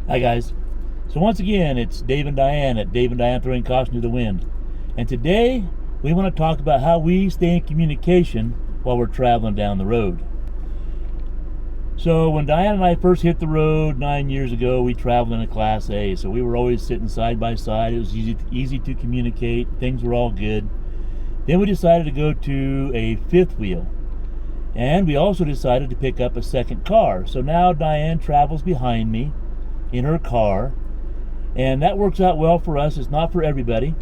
Hi guys. So once again, it's Dave and Diane at Dave and Diane Throwing Caution to the Wind. And today we want to talk about how we stay in communication while we're traveling down the road. So when Diane and I first hit the road 9 years ago, we traveled in a Class A. So we were always sitting side by side. It was easy to communicate. Things were all good. Then we decided to go to a fifth wheel. And we also decided to pick up a second car. So now Diane travels behind me in her car, and that works out well for us. It's not for everybody,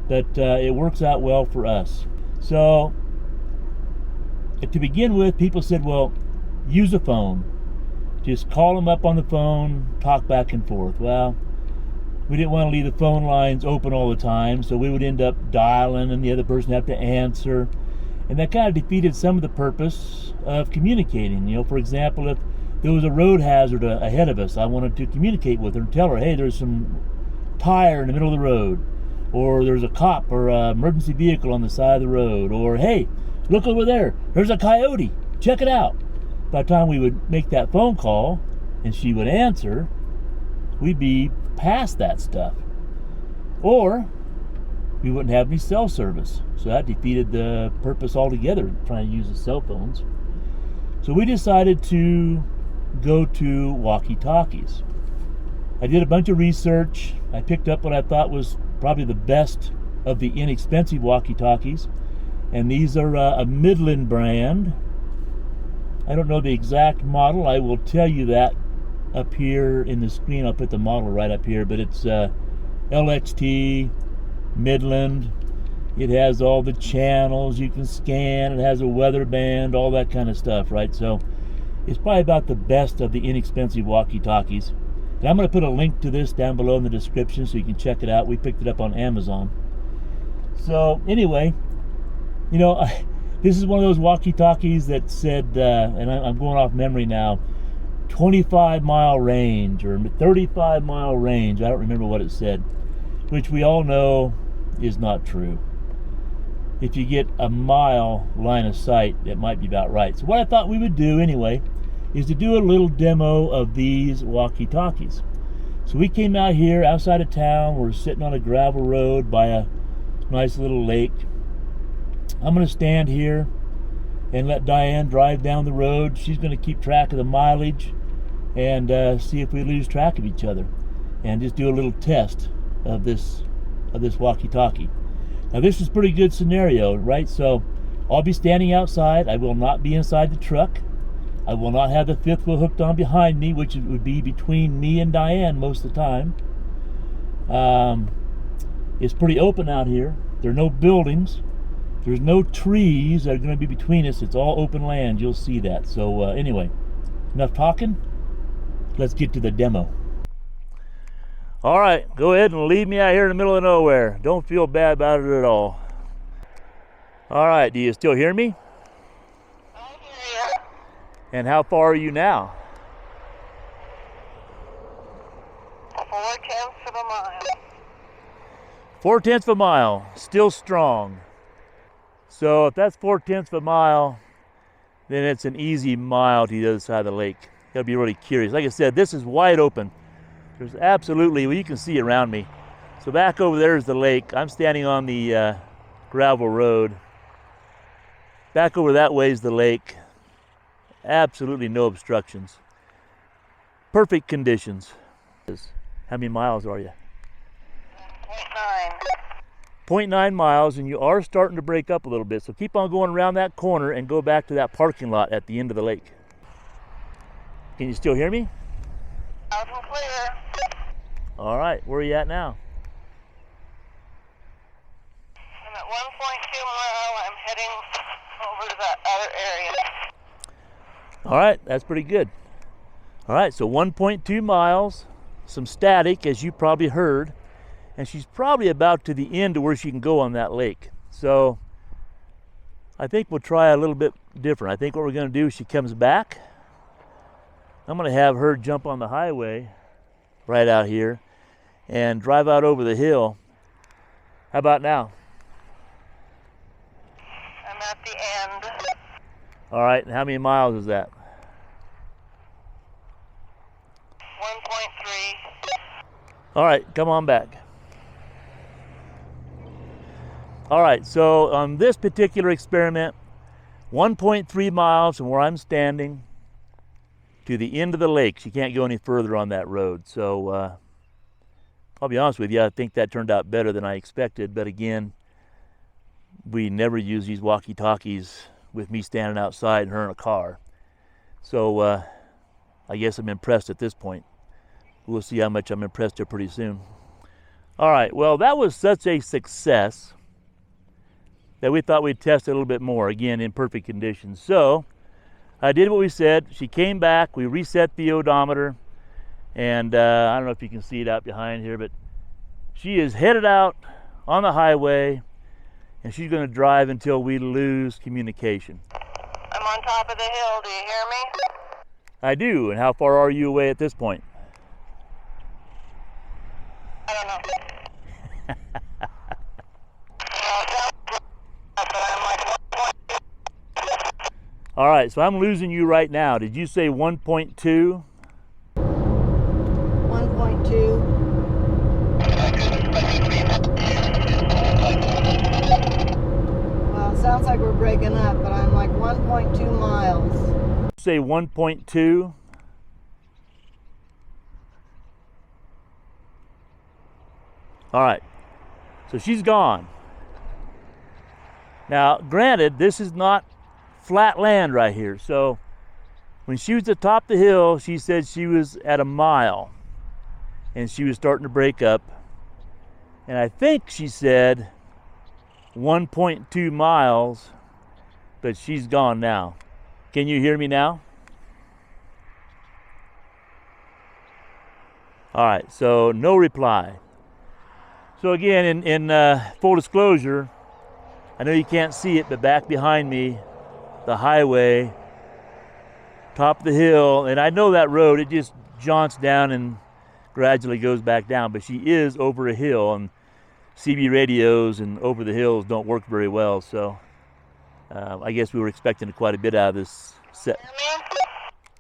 but it works out well for us. So to begin with, people said, well, use a phone, just call them up on the phone, talk back and forth. Well, we didn't want to leave the phone lines open all the time, so we would end up dialing and the other person have to answer, and that kind of defeated some of the purpose of communicating. You know, for example, if there was a road hazard ahead of us, I wanted to communicate with her and tell her, hey, there's some tire in the middle of the road, or there's a cop or an emergency vehicle on the side of the road, or hey, look over there, there's a coyote, check it out. By the time we would make that phone call and she would answer, we'd be past that stuff. Or we wouldn't have any cell service. So that defeated the purpose altogether, trying to use the cell phones. So we decided to go to walkie-talkies. I did a bunch of research. I picked up what I thought was probably the best of the inexpensive walkie-talkies, and these are a Midland brand. I don't know the exact model. I will tell you that up here in the screen. I'll put the model right up here, but it's LXT Midland. It has all the channels you can scan. It has a weather band, all that kind of stuff, right? So it's probably about the best of the inexpensive walkie-talkies. And I'm going to put a link to this down below in the description so you can check it out. We picked it up on Amazon. So anyway, you know, this is one of those walkie-talkies that said, and I'm going off memory now, 25-mile range or 35-mile range. I don't remember what it said, which we all know is not true. If you get a mile line of sight, it might be about right. So what I thought we would do anyway is to do a little demo of these walkie-talkies. So we came out here outside of town. We're sitting on a gravel road by a nice little lake. I'm going to stand here and let Diane drive down the road. She's going to keep track of the mileage and see if we lose track of each other, and just do a little test of this walkie-talkie. Now this is a pretty good scenario, right? So I'll be standing outside. I will not be inside the truck. I will not have the fifth wheel hooked on behind me, which would be between me and Diane most of the time. It's pretty open out here. There are no buildings. There's no trees that are going to be between us. It's all open land. You'll see that. So anyway, enough talking. Let's get to the demo. All right, go ahead and leave me out here in the middle of nowhere. Don't feel bad about it at all. All right, do you still hear me? I hear you. And how far are you now? 4/10 of a mile. 4/10 of a mile, still strong. So if that's 4/10 of a mile, then it's an easy mile to the other side of the lake. You gotta be really curious. Like I said, this is wide open. There's absolutely, well, you can see around me. So back over there is the lake. I'm standing on the gravel road. Back over that way is the lake. Absolutely no obstructions. Perfect conditions. How many miles are you? 0.9. 0.9 miles, and you are starting to break up a little bit. So keep on going around that corner and go back to that parking lot at the end of the lake. Can you still hear me? Loud and clear. All right, where are you at now? I'm at 1.2 mile. I'm heading over to that other area. All right, that's pretty good. All right, so 1.2 miles, some static, as you probably heard, and she's probably about to the end of where she can go on that lake. So I think we'll try a little bit different. I think what we're going to do is she comes back. I'm going to have her jump on the highway right out here and drive out over the hill. How about now? I'm at the end. All right, and how many miles is that? 1.2 1.3. All right, come on back. All right, so on this particular experiment, 1.3 miles from where I'm standing to the end of the lake. She can't go any further on that road. So I'll be honest with you, I think that turned out better than I expected. But again, we never use these walkie-talkies with me standing outside and her in a car. So I guess I'm impressed at this point. We'll see how much I'm impressed here pretty soon. All right, well, that was such a success that we thought we'd test it a little bit more, again, in perfect conditions. So I did what we said. She came back, we reset the odometer, and I don't know if you can see it out behind here, but she is headed out on the highway, and she's going to drive until we lose communication. I'm on top of the hill. Do you hear me? I do. And how far are you away at this point? I don't know. But I'm like 1.2. All right, so I'm losing you right now. Did you say 1.2? 1.2. Well, it sounds like we're breaking up, but I'm like 1.2 miles. Say 1.2. All right, so she's gone. Now, granted, this is not flat land right here. So when she was at the top of the hill, she said she was at a mile and she was starting to break up. And I think she said 1.2 miles, but she's gone now. Can you hear me now? All right, so no reply. So again, in full disclosure, I know you can't see it, but back behind me, the highway, top of the hill, and I know that road, it just jaunts down and gradually goes back down, but she is over a hill, and CBradios and over the hills don't work very well, so I guess we were expecting quite a bit out of this set. Hear me?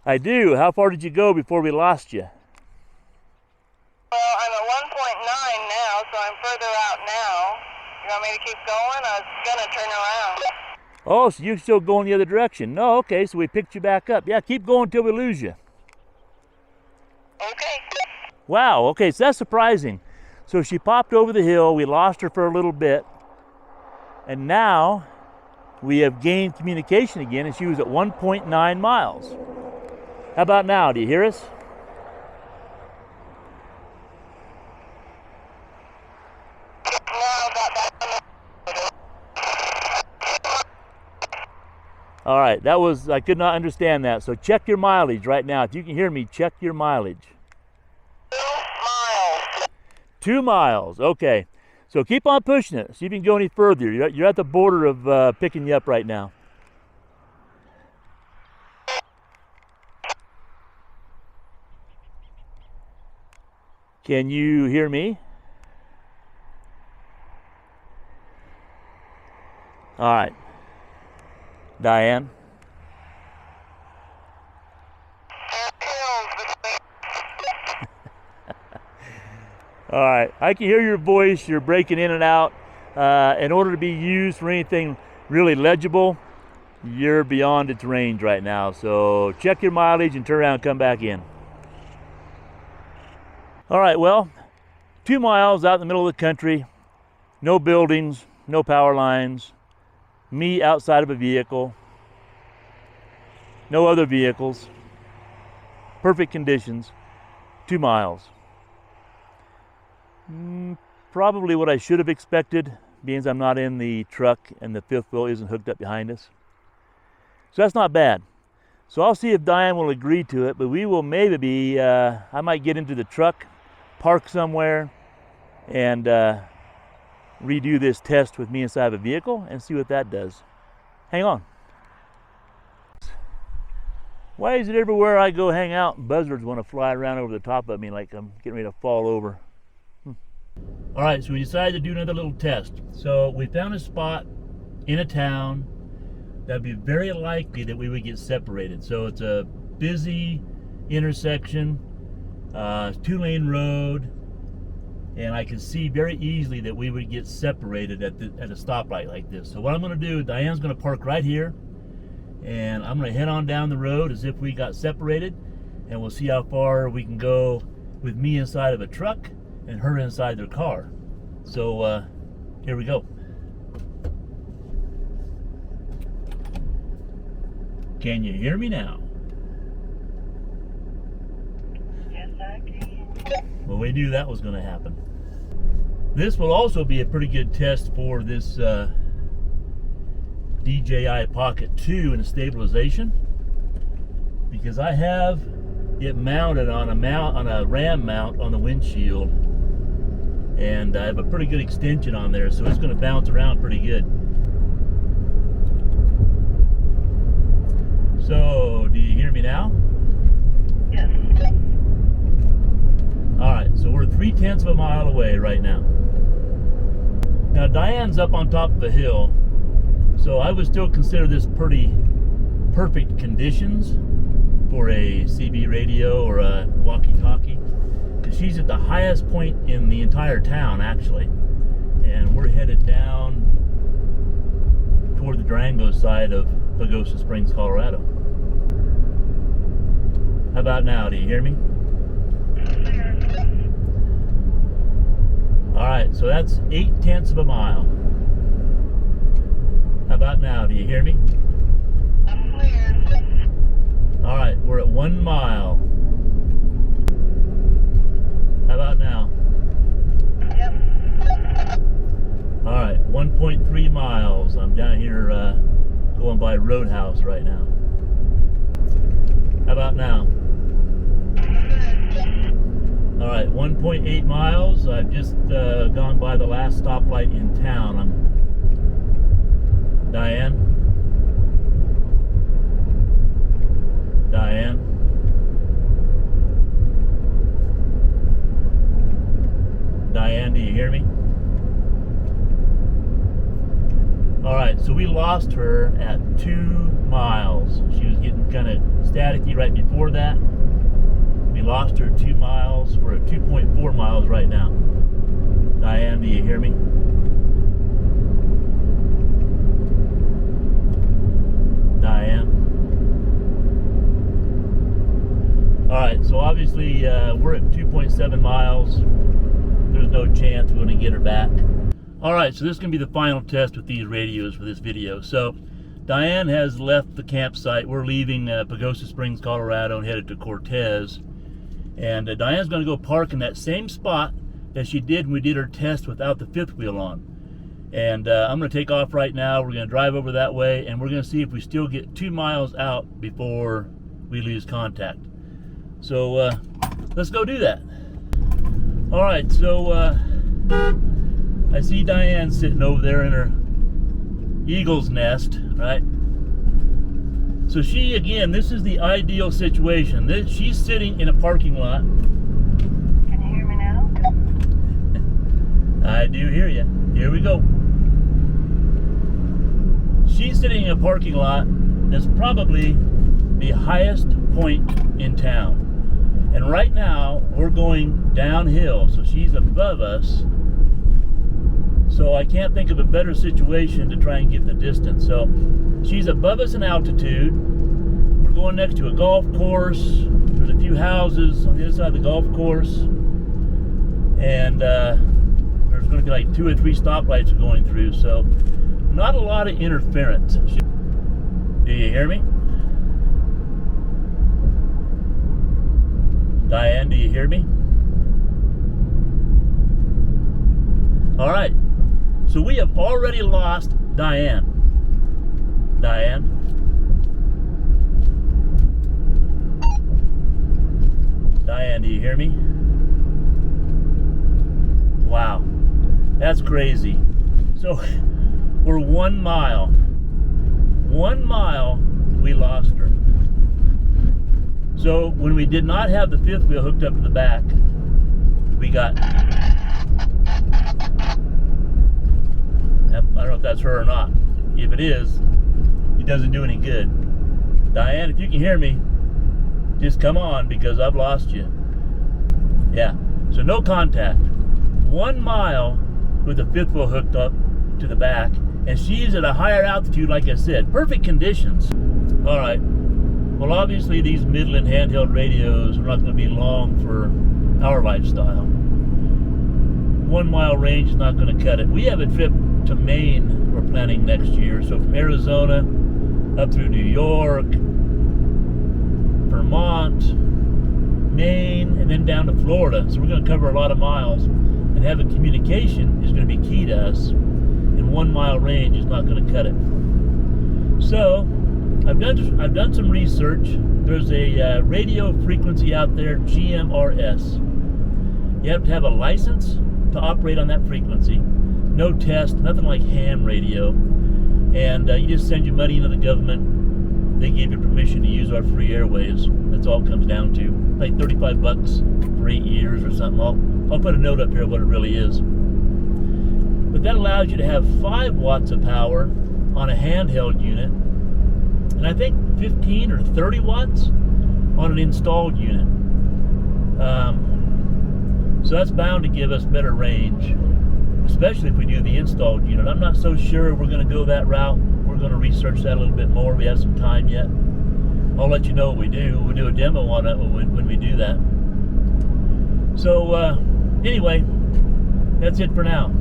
I do. How far did you go before we lost you? Well, I'm at 1.9 now, so I'm further out now. You want me to keep going? I was gonna turn around. Oh, so you're still going the other direction. No, okay, so we picked you back up. Yeah, keep going until we lose you. Okay. Wow, okay, so that's surprising. So she popped over the hill, we lost her for a little bit, and now we have gained communication again, and she was at 1.9 miles. How about now? Do you hear us? All right, that was, I could not understand that. So check your mileage right now. If you can hear me, check your mileage. 2 miles. 2 miles, okay. So keep on pushing it. See if you can go any further. You're at the border of picking you up right now. Can you hear me? All right. Diane? All right, I can hear your voice. You're breaking in and out. In order to be used for anything really legible, you're beyond its range right now. So check your mileage and turn around and come back in. All right, well, 2 miles out in the middle of the country, no buildings, no power lines, me outside of a vehicle, no other vehicles, perfect conditions, 2 miles. Probably what I should have expected, being I'm not in the truck and the fifth wheel isn't hooked up behind us. So that's not bad. So I'll see if Diane will agree to it, but we will maybe, I might get into the truck, park somewhere, and redo this test with me inside of a vehicle and see what that does. Hang on. Why is it everywhere I go hang out, buzzards want to fly around over the top of me like I'm getting ready to fall over? All right, so we decided to do another little test. So we found a spot in a town that'd be very likely that we would get separated. So it's a busy intersection, 2-lane road, and I can see very easily that we would get separated at a stoplight like this. So what I'm going to do, Diane's going to park right here, and I'm going to head on down the road as if we got separated, and we'll see how far we can go with me inside of a truck and her inside their car. So here we go. Can you hear me now? Yes, I can. Well, we knew that was going to happen. This will also be a pretty good test for this DJI Pocket 2 and stabilization, because I have it mounted on a ram mount on the windshield, and I have a pretty good extension on there, so it's going to bounce around pretty good. So, do you hear me now? Yes. Alright, so we're 3/10 of a mile away right now. Now, Diane's up on top of a hill, so I would still consider this pretty perfect conditions for a CBradio or a walkie-talkie, because she's at the highest point in the entire town, actually, and we're headed down toward the Durango side of Pagosa Springs, Colorado. How about now? Do you hear me? Alright, so that's 8/10 of a mile. How about now? Do you hear me? I'm clear. Alright, we're at 1 mile. How about now? Yep. Alright, 1.3 miles. I'm down here going by Roadhouse right now. How about now? Alright, 1.8 miles. I've just gone by the last stoplight in town. Diane? Diane? Diane, do you hear me? Alright, so we lost her at 2 miles. She was getting kind of staticky right before that. We lost her 2 miles. We're at 2.4 miles right now. Diane, do you hear me? Diane? Alright, so obviously we're at 2.7 miles. There's no chance we're going to get her back. Alright, so this is going to be the final test with these radios for this video. So, Diane has left the campsite. We're leaving Pagosa Springs, Colorado, and headed to Cortez. And Diane's going to go park in that same spot that she did when we did her test without the fifth wheel on. And I'm going to take off right now. We're going to drive over that way, and we're going to see if we still get 2 miles out before we lose contact. So let's go do that. All right, so I see Diane sitting over there in her eagle's nest, right? So she, again, this is the ideal situation. She's sitting in a parking lot. Can you hear me now? I do hear you. Here we go. She's sitting in a parking lot that's probably the highest point in town. And right now, we're going downhill, so she's above us. So I can't think of a better situation to try and get the distance. So she's above us in altitude. We're going next to a golf course. There's a few houses on the other side of the golf course. And there's going to be like 2 or 3 stoplights we're going through. So not a lot of interference. Do you hear me? Diane, do you hear me? All right. So we have already lost Diane. Diane? Diane, do you hear me? Wow. That's crazy. So we're 1 mile. 1 mile, we lost her. So when we did not have the fifth wheel hooked up to the back, we got... I don't know if that's her or not. If it is, it doesn't do any good. Diane, if you can hear me, just come on, because I've lost you. Yeah, so no contact. 1 mile with a fifth wheel hooked up to the back, and she's at a higher altitude, like I said. Perfect conditions. All right. Well, obviously these Midland handheld radios are not going to be long for our lifestyle. 1 mile range is not going to cut it. We have a trip to Maine we're planning next year. So from Arizona up through New York, Vermont, Maine, and then down to Florida. So we're going to cover a lot of miles, and having communication is going to be key to us. And 1 mile range is not going to cut it. So I've done some research. There's a radio frequency out there, GMRS. You have to have a license to operate on that frequency. No test, nothing like ham radio. And you just send your money into the government. They give you permission to use our free airwaves. That's all it comes down to. Like $35 for 8 years or something. I'll put a note up here of what it really is. But that allows you to have 5 watts of power on a handheld unit, and I think 15 or 30 watts on an installed unit. So that's bound to give us better range, especially if we do the installed unit. I'm not so sure we're going to go that route. We're going to research that a little bit more. We have some time yet. I'll let you know what we do. We'll do a demo on it when we do that. So anyway, that's it for now.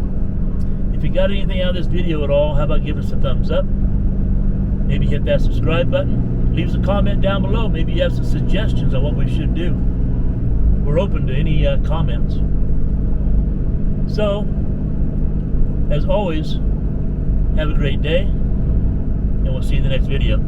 If you got anything out of this video at all, how about giving us a thumbs up? Maybe hit that subscribe button. Leave us a comment down below. Maybe you have some suggestions on what we should do. We're open to any comments. So, as always, have a great day, and we'll see you in the next video.